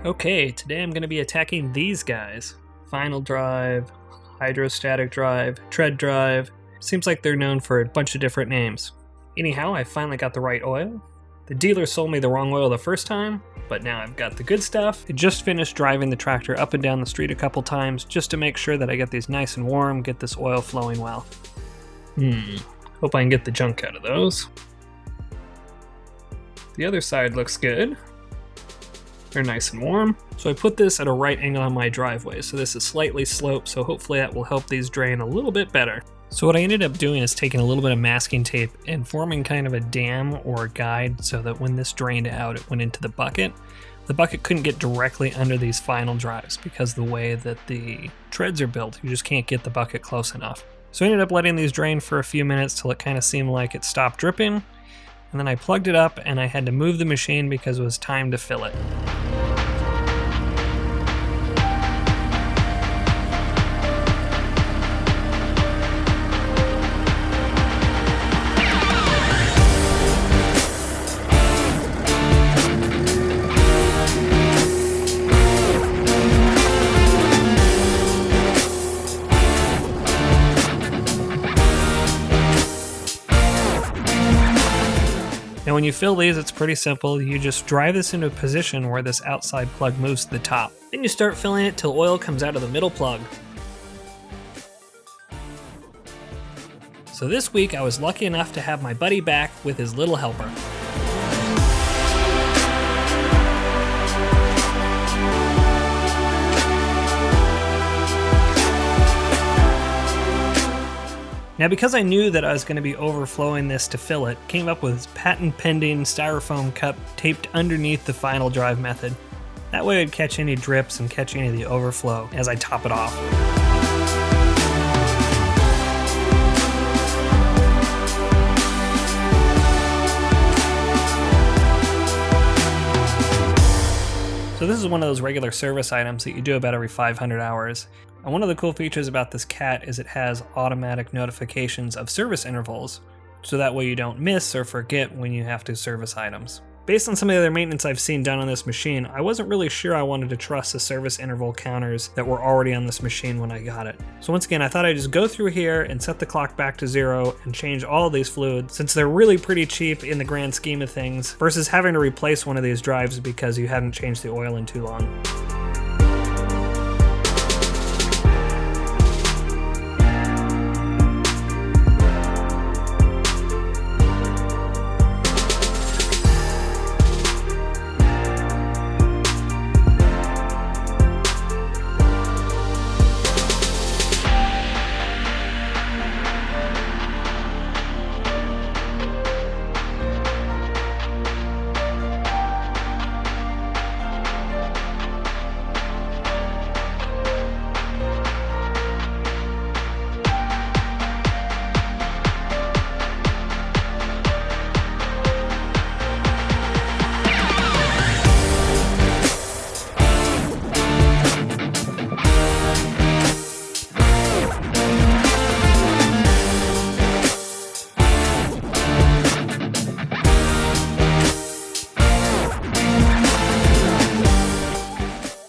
Okay, today I'm going to be attacking these guys. Final drive, hydrostatic drive, tread drive. Seems like they're known for a bunch of different names. Anyhow, I finally got the right oil. The dealer sold me the wrong oil the first time, but now I've got the good stuff. I just finished driving the tractor up and down the street a couple times just to make sure that I get these nice and warm, get this oil flowing well. Hope I can get the junk out of those. The other side looks good. They're nice and warm. So I put this at a right angle on my driveway, so this is slightly sloped, so hopefully that will help these drain a little bit better. So what I ended up doing is taking a little bit of masking tape and forming kind of a dam or a guide so that when this drained out, it went into the bucket. The bucket couldn't get directly under these final drives because the way that the treads are built, you just can't get the bucket close enough. So I ended up letting these drain for a few minutes till it kind of seemed like it stopped dripping. And then I plugged it up and I had to move the machine because it was time to fill it. Now when you fill these, it's pretty simple. You just drive this into a position where this outside plug moves to the top. Then you start filling it till oil comes out of the middle plug. So this week I was lucky enough to have my buddy back with his little helper. Now because I knew that I was going to be overflowing this to fill it, came up with this patent-pending styrofoam cup taped underneath the final drive method. That way it would catch any drips and catch any of the overflow as I top it off. So this is one of those regular service items that you do about every 500 hours. And one of the cool features about this cat is it has automatic notifications of service intervals, so that way you don't miss or forget when you have to service items. Based on some of the other maintenance I've seen done on this machine, I wasn't really sure I wanted to trust the service interval counters that were already on this machine when I got it. So once again, I thought I'd just go through here and set the clock back to 0 and change all of these fluids, since they're really pretty cheap in the grand scheme of things, versus having to replace one of these drives because you hadn't changed the oil in too long.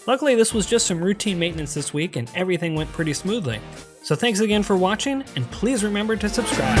Luckily, this was just some routine maintenance this week and everything went pretty smoothly. So thanks again for watching, and please remember to subscribe.